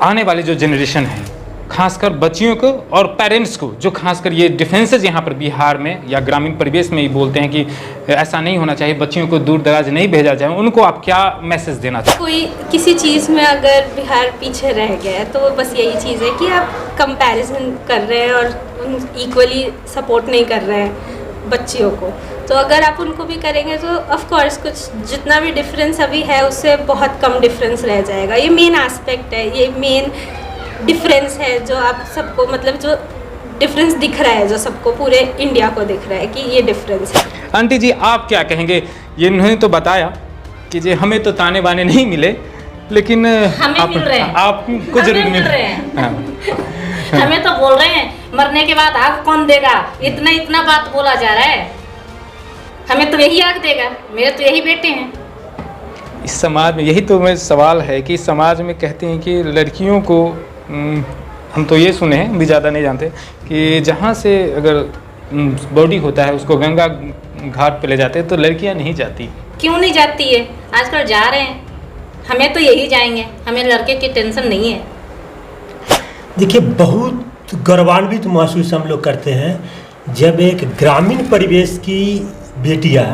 आने वाली जो जनरेशन है, खासकर बच्चियों को और पेरेंट्स को, जो खासकर ये डिफेंसेस यहाँ पर बिहार में या ग्रामीण परिवेश में ही बोलते हैं कि ऐसा नहीं होना चाहिए, बच्चियों को दूर दराज नहीं भेजा जाए, उनको आप क्या मैसेज देना चाहते हैं? कोई किसी चीज़ में अगर बिहार पीछे रह गया है तो बस यही चीज़ है कि आप कंपैरिजन कर रहे हैं और इक्वली सपोर्ट नहीं कर रहे हैं बच्चियों को। तो अगर आप उनको भी करेंगे तो ऑफ कोर्स कुछ जितना भी डिफरेंस अभी है उससे बहुत कम डिफरेंस रह जाएगा। ये मेन एस्पेक्ट है, ये मेन डिफरेंस है जो आप सबको, मतलब जो डिफरेंस दिख रहा है, जो सबको पूरे इंडिया को दिख रहा है कि ये डिफरेंस है। आंटी जी, आप क्या कहेंगे? ये इन्होंने तो बताया कि जी हमें तो ताने बाने नहीं मिले, लेकिन हमें मिल रहे हैं, आपको जरूर मिल रहे हैं। हाँ। हमें तो बोल रहे हैं मरने के बाद आग कौन देगा, इतना बात बोला जा रहा है। हमें तो यही आग देगा, मेरे तो यही बेटे हैं। इस समाज में यही तो मेरा सवाल है कि समाज में कहते हैं कि लड़कियों को, हम तो ये सुने हैं, भी ज़्यादा नहीं जानते, कि जहाँ से अगर बॉडी होता है उसको गंगा घाट पे ले जाते हैं तो लड़कियाँ नहीं जाती। क्यों नहीं जाती है? आजकल जा रहे हैं, हमें तो यही जाएंगे, हमें लड़के की टेंशन नहीं है। देखिए, बहुत गौरवान्वित महसूस हम लोग करते हैं जब एक ग्रामीण परिवेश की बेटियां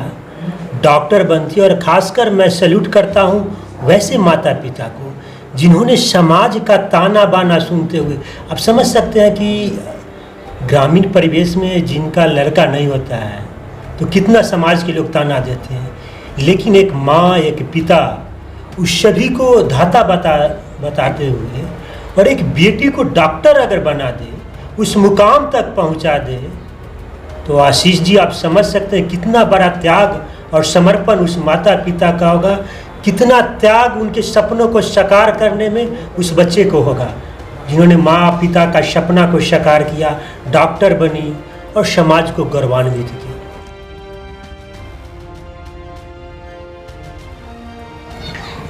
डॉक्टर बनती है, और ख़ासकर मैं सैल्यूट करता हूँ वैसे माता पिता को जिन्होंने समाज का ताना बाना सुनते हुए, आप समझ सकते हैं कि ग्रामीण परिवेश में जिनका लड़का नहीं होता है तो कितना समाज के लोग ताना देते हैं, लेकिन एक माँ, एक पिता उस सभी को धाता बताते हुए और एक बेटी को डॉक्टर अगर बना दे, उस मुकाम तक पहुंचा दे, तो आशीष जी आप समझ सकते हैं कितना बड़ा त्याग और समर्पण उस माता पिता का होगा, कितना त्याग उनके सपनों को साकार करने में उस बच्चे को होगा जिन्होंने माँ पिता का सपना को साकार किया, डॉक्टर बनी और समाज को गौरवान्वित किया।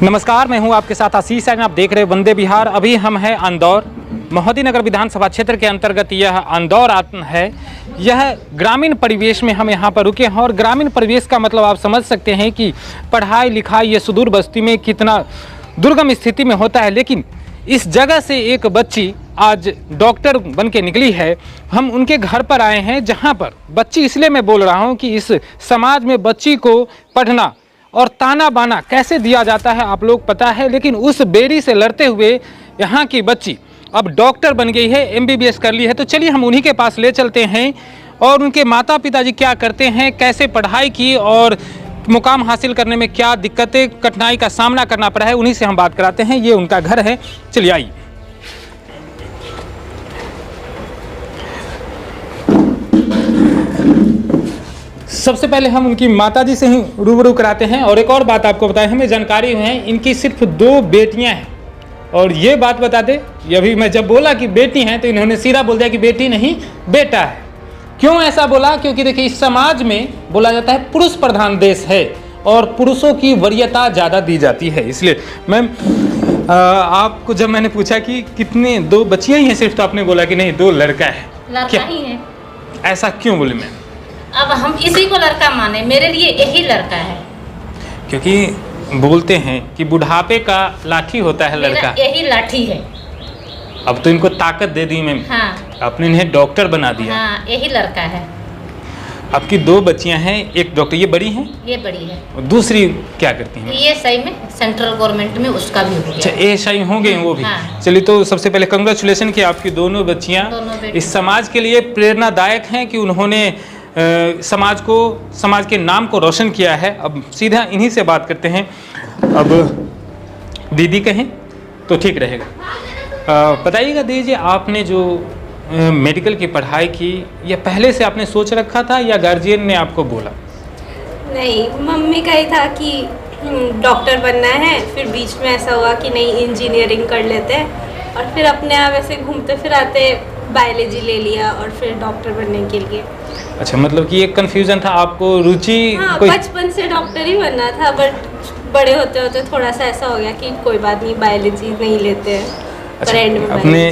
नमस्कार, मैं हूं आपके साथ आशीष है, आप देख रहे हैं वंदे बिहार। अभी हम हैं इंदौर, महोदी नगर विधानसभा क्षेत्र के अंतर्गत यह इंदौर है। यह ग्रामीण परिवेश में हम यहाँ पर रुके हैं, और ग्रामीण परिवेश का मतलब आप समझ सकते हैं कि पढ़ाई लिखाई ये सुदूर बस्ती में कितना दुर्गम स्थिति में होता है। लेकिन इस जगह से एक बच्ची आज डॉक्टर बन के निकली है। हम उनके घर पर आए हैं, जहाँ पर बच्ची, इसलिए मैं बोल रहा हूँ कि इस समाज में बच्ची को पढ़ना और ताना बाना कैसे दिया जाता है आप लोग पता है, लेकिन उस बेड़ी से लड़ते हुए यहाँ की बच्ची अब डॉक्टर बन गई है, MBBS कर ली है। तो चलिए हम उन्हीं के पास ले चलते हैं और उनके माता पिताजी क्या करते हैं, कैसे पढ़ाई की और मुकाम हासिल करने में क्या दिक्कतें, कठिनाई का सामना करना पड़ा है, उन्हीं से हम बात कराते हैं। ये उनका घर है, चलिए आइए। सबसे पहले हम उनकी माताजी से ही रूबरू कराते हैं। और एक और बात आपको बताएं, हमें जानकारी है इनकी सिर्फ 2 बेटियां हैं। और ये बात बता दे, अभी मैं जब बोला कि बेटी हैं तो इन्होंने सीधा बोल दिया कि बेटी नहीं बेटा है। क्यों ऐसा बोला? क्योंकि देखिए इस समाज में बोला जाता है पुरुष प्रधान देश है और पुरुषों की वरीयता ज़्यादा दी जाती है। इसलिए मैम आपको जब मैंने पूछा कि कितने 2 बच्चियां ही हैं सिर्फ, तो आपने बोला कि नहीं 2 लड़का है। लड़का ही है। ऐसा क्यों बोले मैम? अब हम इसी को लड़का माने, मेरे लिए यही लड़का है। क्योंकि बोलते हैं कि बुढ़ापे का लाठी होता है लड़का, यही लाठी है। अब तो इनको ताकत दे दी मैम। हाँ, आपने इन्हें डॉक्टर बना दिया। हाँ, यही लड़का है। आपकी 2 बच्चियां हैं, एक डॉक्टर, ये बड़ी हैं? ये बड़ी है। और दूसरी क्या करती हैं? ये सही में सेंट्रल गवर्नमेंट में उसका भी हो गया। अच्छा, एएसआई हो गए वो भी। हाँ। चलिए, तो सबसे पहले कंग्रेचुलेशन कि आपकी दोनों बच्चियां इस समाज के लिए प्रेरणादायक हैं कि उन्होंने समाज के नाम को रोशन किया है। अब सीधा इन्हीं से बात करते हैं। अब दीदी कहें तो ठीक रहेगा। बताइएगा दीजिए, आपने जो मेडिकल की पढ़ाई की, या पहले से आपने सोच रखा था या गार्जियन ने आपको बोला? नहीं, मम्मी का ही था कि डॉक्टर बनना है, फिर बीच में ऐसा हुआ कि नहीं इंजीनियरिंग कर लेते हैं, और फिर अपने आप ऐसे घूमते फिराते बायोलॉजी ले लिया और फिर डॉक्टर बनने के लिए। अच्छा, मतलब कि एक कंफ्यूजन था आपको, रुचि? हाँ, बचपन से डॉक्टर ही बनना था, बट बड़े होते होते थोड़ा सा ऐसा हो गया कि कोई बात नहीं, बायोलॉजी नहीं लेते हैं। अच्छा, आपने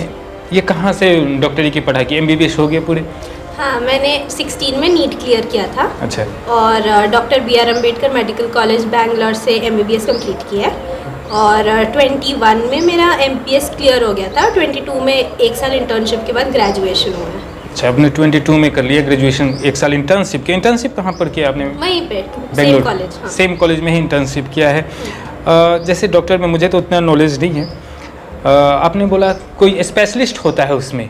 ये कहाँ से डॉक्टरी की पढ़ाई की? MBBS हो गए पूरे? हाँ, मैंने 16 में नीट क्लियर किया था। अच्छा। और doctor BR Ambedkar medical college Bangalore से MBBS कंप्लीट किया है। और 21 में मेरा MPS क्लियर हो गया था, 22 में 1 साल इंटर्नशिप के बाद ग्रेजुएशन हुआ है। अच्छा, आपने 22 में कर लिया ग्रेजुएशन, 1 साल इंटर्नशिप किया। इंटर्नशिप कहाँ पर किया आपने? वहीं पे बेंगलोर सेम कॉलेज। हाँ। सेम कॉलेज में ही इंटर्नशिप किया है। जैसे डॉक्टर में मुझे तो उतना नॉलेज नहीं है, आपने बोला कोई स्पेशलिस्ट होता है उसमें,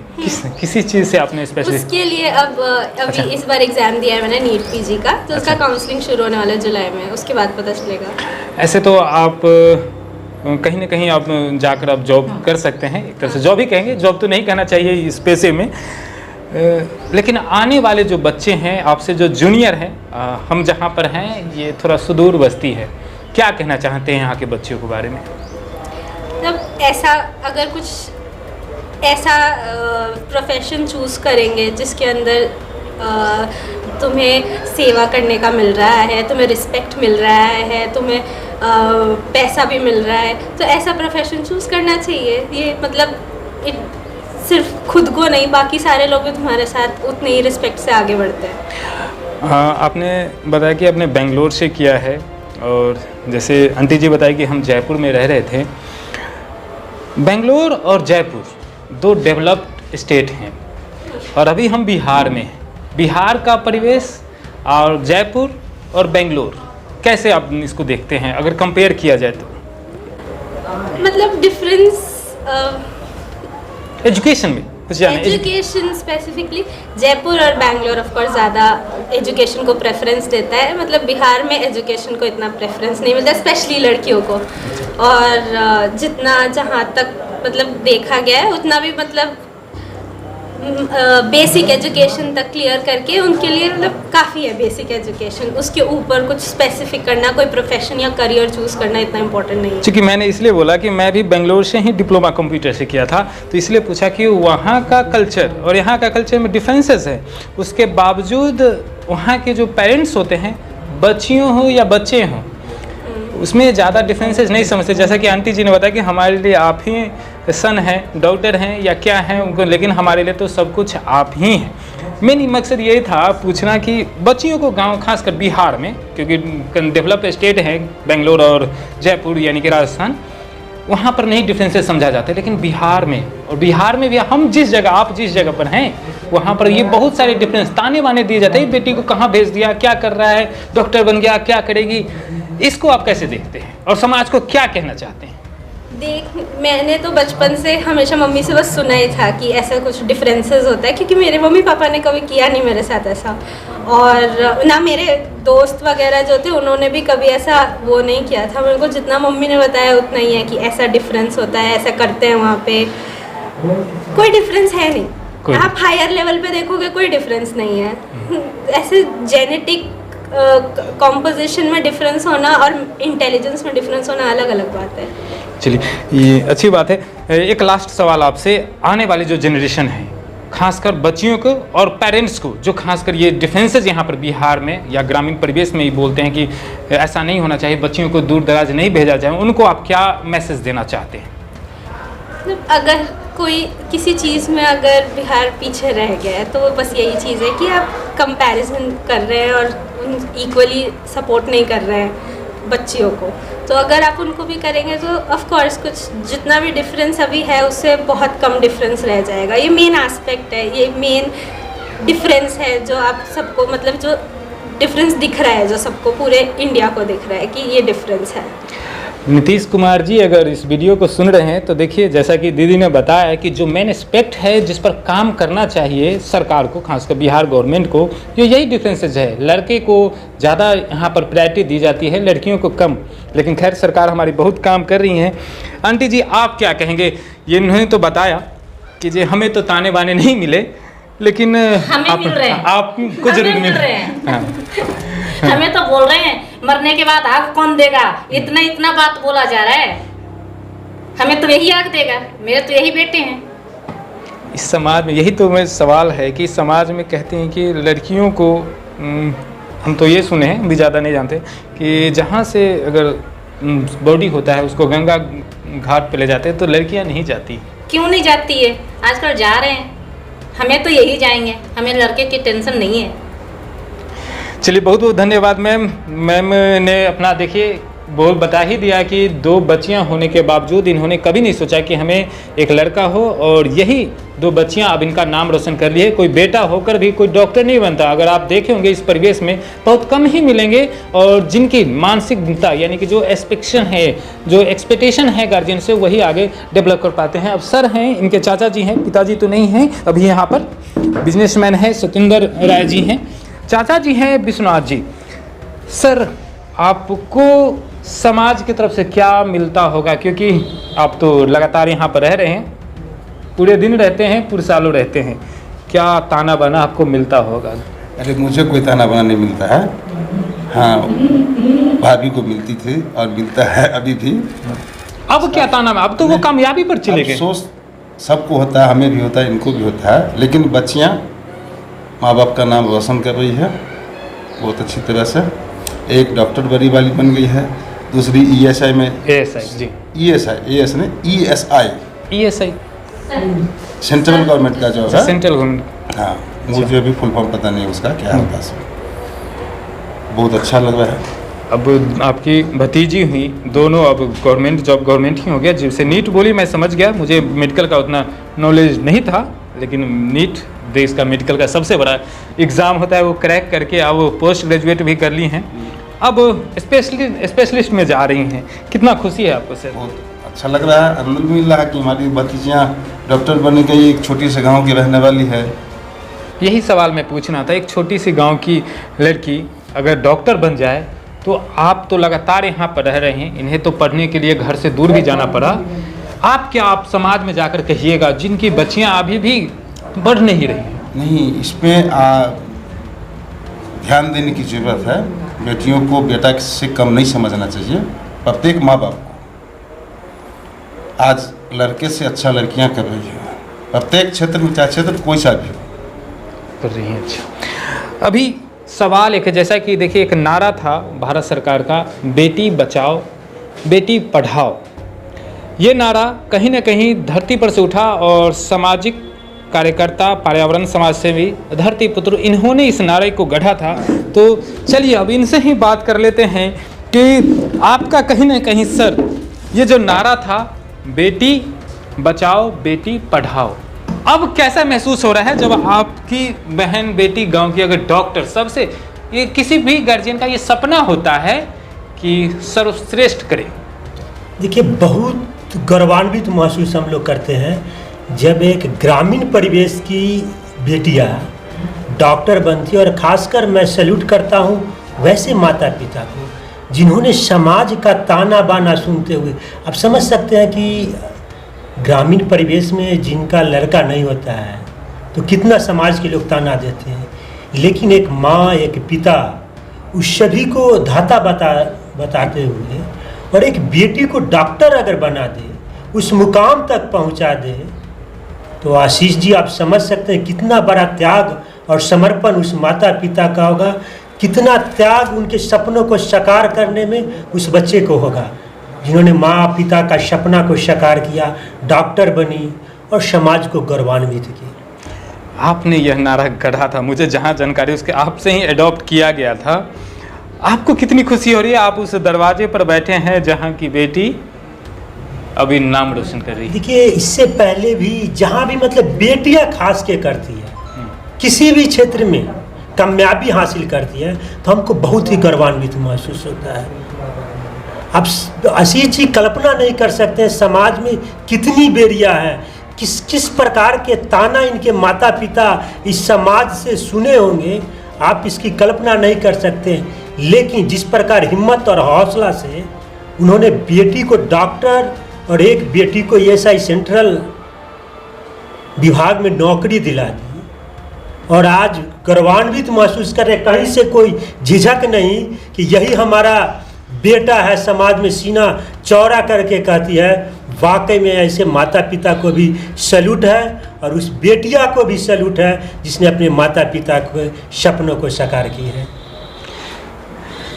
किसी चीज़ से आपने स्पेशलिस्ट? उसके लिए अभी इस बार एग्जाम दिया है मैंने नीट PG का, तो उसका काउंसलिंग शुरू होने वाला है जुलाई में, उसके बाद पता चलेगा। ऐसे तो आप कहीं ना कहीं आप जाकर आप जॉब कर सकते हैं, एक तरह से जॉब ही कहेंगे, जॉब तो नहीं कहना चाहिए इस पेशे में। लेकिन आने वाले जो बच्चे हैं आपसे जो जूनियर हैं, हम जहाँ पर हैं ये थोड़ा सुदूर बस्ती है, क्या कहना चाहते हैं यहाँ के बच्चों के बारे में? मतलब ऐसा अगर कुछ ऐसा प्रोफेशन चूज़ करेंगे जिसके अंदर तुम्हें सेवा करने का मिल रहा है, तुम्हें रिस्पेक्ट मिल रहा है, तुम्हें पैसा भी मिल रहा है, तो ऐसा प्रोफेशन चूज़ करना चाहिए। ये मतलब सिर्फ खुद को नहीं, बाकी सारे लोग भी तुम्हारे साथ उतने ही रिस्पेक्ट से आगे बढ़ते हैं। आपने बताया कि आपने बेंगलोर से किया है, और जैसे आंटी जी बताया कि हम जयपुर में रह रहे थे। बेंगलोर और जयपुर 2 डेवलप्ड स्टेट हैं, और अभी हम बिहार में हैं। बिहार का परिवेश और जयपुर और बेंगलोर, कैसे आप इसको देखते हैं अगर कंपेयर किया जाए तो? मतलब डिफरेंस एजुकेशन में कुछ जाने? एजुकेशन स्पेसिफिकली जयपुर और बैंगलोर ऑफ कोर्स ज़्यादा एजुकेशन को प्रेफरेंस देता है, मतलब बिहार में एजुकेशन को इतना प्रेफरेंस नहीं मिलता, स्पेशली लड़कियों को। और जितना जहाँ तक मतलब देखा गया है उतना भी मतलब बेसिक एजुकेशन तक क्लियर करके उनके लिए मतलब काफ़ी है बेसिक एजुकेशन। उसके ऊपर कुछ स्पेसिफिक करना, कोई प्रोफेशन या करियर चूज़ करना इतना इम्पोर्टेंट नहीं है। क्योंकि मैंने इसलिए बोला कि मैं भी बेंगलोर से ही डिप्लोमा कंप्यूटर से किया था, तो इसलिए पूछा कि वहाँ का कल्चर और यहाँ का कल्चर में डिफरेंसेस है। उसके बावजूद वहाँ के जो पेरेंट्स होते हैं, बच्चियों हो या बच्चे हों, उसमें ज़्यादा डिफरेंसेस नहीं समझते। जैसा कि आंटी जी ने बताया कि हमारे लिए आप ही सन हैं, डॉक्टर हैं या क्या हैं उनको, लेकिन हमारे लिए तो सब कुछ आप ही हैं। मेन मकसद यही था पूछना कि बच्चियों को गांव, खासकर बिहार में, क्योंकि डेवलप्ड स्टेट हैं बेंगलोर और जयपुर यानी कि राजस्थान, वहाँ पर नहीं डिफरेंसेस समझा जाते, लेकिन बिहार में, और बिहार में भी हम जिस जगह, आप जिस जगह पर हैं वहाँ पर ये बहुत सारे डिफरेंस, ताने बाने दिए जाते हैं, बेटी को कहाँ भेज दिया, क्या कर रहा है, डॉक्टर बन गया, क्या करेगी। इसको आप कैसे देखते हैं और समाज को क्या कहना चाहते हैं? मैंने तो बचपन से हमेशा मम्मी से बस सुना ही था कि ऐसा कुछ डिफरेंसेस होता है, क्योंकि मेरे मम्मी पापा ने कभी किया नहीं मेरे साथ ऐसा, और ना मेरे दोस्त वगैरह जो थे उन्होंने भी कभी ऐसा वो नहीं किया था। मेरे को जितना मम्मी ने बताया उतना ही है कि ऐसा डिफरेंस होता है, ऐसा करते हैं वहाँ पे। कोई डिफरेंस है नहीं। आप हायर लेवल पे देखोगे कोई डिफरेंस नहीं है। ऐसे जेनेटिक कॉम्पोजिशन में डिफरेंस होना और इंटेलिजेंस में डिफरेंस होना अलग अलग बात है। चलिए, ये अच्छी बात है। एक लास्ट सवाल आपसे, आने वाली जो जनरेशन है, खासकर बच्चियों को और पेरेंट्स को, जो खासकर ये डिफरेंसेस यहाँ पर बिहार में या ग्रामीण परिवेश में ही बोलते हैं कि ऐसा नहीं होना चाहिए, बच्चियों को दूर दराज नहीं भेजा जाए, उनको आप क्या मैसेज देना चाहते हैं? अगर कोई किसी चीज़ में अगर बिहार पीछे रह गया है तो बस यही चीज़ है कि आप कंपैरिजन कर रहे हैं और इक्वली सपोर्ट नहीं कर रहे हैं बच्चियों को। तो अगर आप उनको भी करेंगे तो ऑफ कोर्स कुछ जितना भी डिफरेंस अभी है उससे बहुत कम डिफरेंस रह जाएगा। ये मेन एस्पेक्ट है, ये मेन डिफरेंस है जो आप सबको, मतलब जो डिफरेंस दिख रहा है, जो सबको पूरे इंडिया को दिख रहा है कि ये डिफरेंस है। नीतीश कुमार जी अगर इस वीडियो को सुन रहे हैं तो देखिए, जैसा कि दीदी ने बताया कि जो मेन एस्पेक्ट है जिस पर काम करना चाहिए सरकार को, खासकर बिहार गवर्नमेंट को, ये यही डिफरेंसेज है। लड़के को ज़्यादा यहाँ पर प्रायोरिटी दी जाती है, लड़कियों को कम। लेकिन खैर सरकार हमारी बहुत काम कर रही हैं। आंटी जी आप क्या कहेंगे? ये इन्होंने तो बताया कि जी हमें तो ताने बाने नहीं मिले, लेकिन हमें मिल रहे हैं, आप कुछ जरूर मिल रहे हैं। हमें तो बोल रहे हैं मरने के बाद आग कौन देगा, इतना इतना बात बोला जा रहा है। हमें तो यही आग देगा, मेरे तो यही बेटे हैं। इस समाज में यही तो मेरा सवाल है कि समाज में कहते हैं कि लड़कियों को, हम तो ये सुने हैं, भी ज़्यादा नहीं जानते, कि जहाँ से अगर बॉडी होता है उसको गंगा घाट पे ले जाते हैं तो लड़कियाँ नहीं जाती। क्यों नहीं जाती है? आजकल जा रहे हैं। हमें तो यही जाएंगे, हमें लड़के की टेंशन नहीं है। चलिए, बहुत बहुत धन्यवाद मैम। मैम ने अपना देखिए बता ही दिया कि 2 बच्चियां होने के बावजूद इन्होंने कभी नहीं सोचा कि हमें एक लड़का हो, और यही 2 बच्चियां अब इनका नाम रोशन कर लिए। कोई बेटा होकर भी कोई डॉक्टर नहीं बनता। अगर आप देखे होंगे इस परिवेश में बहुत कम ही मिलेंगे, और जिनकी मानसिकता यानी कि जो एक्सपेक्टेशन है गार्जियन से, वही आगे डेवलप कर पाते हैं। अब सर हैं, इनके चाचा जी हैं, पिताजी तो नहीं हैं अभी यहाँ पर, बिजनेसमैन है सत्येंद्र राय जी हैं, चाचा जी हैं विश्वनाथ जी। सर, आपको समाज की तरफ से क्या मिलता होगा, क्योंकि आप तो लगातार यहाँ पर रह रहे हैं, पूरे दिन रहते हैं, पूरे सालों रहते हैं, क्या ताना बाना आपको मिलता होगा? अरे मुझे कोई ताना बाना नहीं मिलता है। हाँ, भाभी को मिलती थी और मिलता है अभी भी। अब क्या ताना, अब तो वो कामयाबी पर चले गए। अफसोस सबको होता है, हमें भी होता है, इनको भी होता है, लेकिन बच्चियाँ माँ बाप का नाम रोशन कर रही है बहुत अच्छी तरह से। एक डॉक्टर बड़ी वाली बन गई है, दूसरी ESI में जी ESI सेंट्रल गवर्नमेंट का जॉब है। Central government. हाँ, मुझे भी फुल फॉर्म पता नहीं उसका क्या होता है। बहुत अच्छा लग रहा है। अब आपकी भतीजी हुई, दोनों अब गवर्नमेंट जॉब गवर्नमेंट ही हो गया। जिससे नीट बोली मैं समझ गया, मुझे मेडिकल का उतना नॉलेज नहीं था, लेकिन नीट देश का मेडिकल का सबसे बड़ा एग्ज़ाम होता है, वो क्रैक करके अब वो पोस्ट ग्रेजुएट भी कर ली हैं, अब स्पेशलिस्ट में जा रही हैं। कितना खुशी है आपको सर? बहुत अच्छा लग रहा है, आनंद मिल रहा है कि हमारी भतीजियाँ डॉक्टर बन गई। एक छोटी से गाँव की रहने वाली है। यही सवाल मैं पूछना था, एक छोटी सी गाँव की लड़की अगर डॉक्टर बन जाए, तो आप तो लगातार यहाँ पर रह रहे हैं, इन्हें तो पढ़ने के लिए घर से दूर भी जाना पड़ा। आप समाज में जाकर कहिएगा जिनकी बच्चियाँ अभी भी बढ़ नहीं रही हैं? नहीं, इसमें ध्यान देने की ज़रूरत है। बेटियों को बेटा से कम नहीं समझना चाहिए। प्रत्येक माँ बाप को आज लड़के से अच्छा लड़कियाँ कर रही हैं, प्रत्येक क्षेत्र में, चाहे क्षेत्र कोई सा भी हो कर रही हैं। अच्छा, अभी सवाल एक है, जैसा कि देखिए एक नारा था भारत सरकार का, बेटी बचाओ बेटी पढ़ाओ। ये नारा कहीं ना कहीं धरती पर से उठा, और सामाजिक कार्यकर्ता, पर्यावरण समाज सेवी, धरती पुत्र, इन्होंने इस नारे को गढ़ा था। तो चलिए अब इनसे ही बात कर लेते हैं कि आपका कहीं ना कहीं सर ये जो नारा था, बेटी बचाओ बेटी पढ़ाओ, अब कैसा महसूस हो रहा है जब आपकी बहन बेटी गांव की अगर डॉक्टर, सबसे ये किसी भी गार्जियन का ये सपना होता है कि सर्वश्रेष्ठ करे? देखिए, बहुत गौरवान्वित महसूस हम लोग करते हैं जब एक ग्रामीण परिवेश की बेटियां डॉक्टर बनती है, और ख़ासकर मैं सैल्यूट करता हूं वैसे माता पिता को जिन्होंने समाज का ताना बाना सुनते हुए, आप समझ सकते हैं कि ग्रामीण परिवेश में जिनका लड़का नहीं होता है तो कितना समाज के लोग ताना देते हैं, लेकिन एक माँ एक पिता उस सभी को धाता बताते हुए, और एक बेटी को डॉक्टर अगर बना दे, उस मुकाम तक पहुंचा दे, तो आशीष जी आप समझ सकते हैं कितना बड़ा त्याग और समर्पण उस माता पिता का होगा, कितना त्याग उनके सपनों को साकार करने में उस बच्चे को होगा, जिन्होंने माँ पिता का सपना को साकार किया, डॉक्टर बनी और समाज को गौरवान्वित की। आपने यह नारा गढ़ा था, मुझे जहाँ जानकारी उसके आपसे ही अडॉप्ट किया गया था। आपको कितनी खुशी हो रही है? आप उस दरवाजे पर बैठे हैं जहाँ की बेटी अभी नाम रोशन कर रही है। देखिए, इससे पहले भी जहाँ भी मतलब बेटियाँ खास के करती है, किसी भी क्षेत्र में कामयाबी हासिल करती है, तो हमको बहुत ही गौरवान्वित महसूस होता है। अब आशीष जी कल्पना नहीं कर सकते हैं समाज में कितनी बेरिया है, किस प्रकार के ताना इनके माता पिता इस समाज से सुने होंगे, आप इसकी कल्पना नहीं कर सकते। लेकिन जिस प्रकार हिम्मत और हौसला से उन्होंने बेटी को डॉक्टर और एक बेटी को ESI सेंट्रल विभाग में नौकरी दिला दी, और आज गौरवान्वित महसूस कर रहे, कहीं से कोई झिझक नहीं कि यही हमारा बेटा है, समाज में सीना चौड़ा करके कहती है। वाकई में ऐसे माता पिता को भी सैल्यूट है, और उस बेटिया को भी सैल्यूट है जिसने अपने माता पिता के सपनों को साकार की है।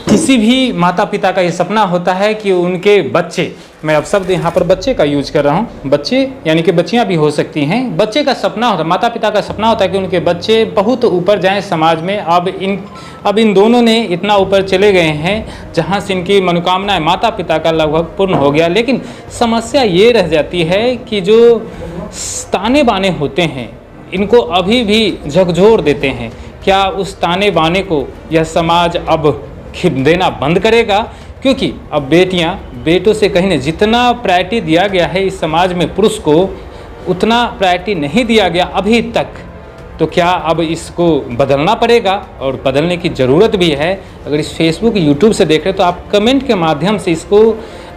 किसी भी माता पिता का ये सपना होता है कि उनके बच्चे मैं अब शब्द यहाँ पर बच्चे का यूज कर रहा हूँ। बच्चे यानी कि बच्चियाँ भी हो सकती हैं। बच्चे का सपना होता है, माता पिता का सपना होता है कि उनके बच्चे बहुत ऊपर जाएं समाज में। अब इन दोनों ने इतना ऊपर चले गए हैं जहाँ से इनकी मनोकामनाएं माता पिता का लगभग पूर्ण हो गया। लेकिन समस्या ये रह जाती है कि जो ताने बाने होते हैं इनको अभी भी झकझोर देते हैं। क्या उस ताने बाने को यह समाज अब देना बंद करेगा? क्योंकि अब बेटियां बेटों से कहीं नहीं, जितना प्रायोरिटी दिया गया है इस समाज में पुरुष को उतना प्रायोरिटी नहीं दिया गया अभी तक। तो क्या अब इसको बदलना पड़ेगा और बदलने की ज़रूरत भी है। अगर इस फेसबुक यूट्यूब से देख रहे तो आप कमेंट के माध्यम से इसको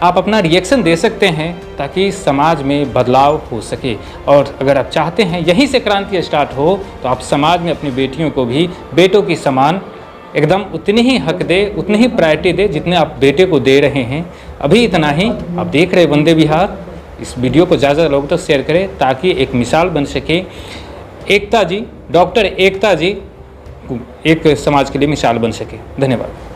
आप अपना रिएक्शन दे सकते हैं ताकि समाज में बदलाव हो सके। और अगर आप चाहते हैं यहीं से क्रांति स्टार्ट हो तो आप समाज में अपनी बेटियों को भी बेटों की समान एकदम उतनी ही हक दे, उतनी ही प्रायोरिटी दे जितने आप बेटे को दे रहे हैं। अभी इतना ही। आप देख रहे वंदे विहार। इस वीडियो को ज़्यादा लोगों तक शेयर करें ताकि एक मिसाल बन सके। एकता जी, डॉक्टर एकता जी एक समाज के लिए मिसाल बन सके। धन्यवाद।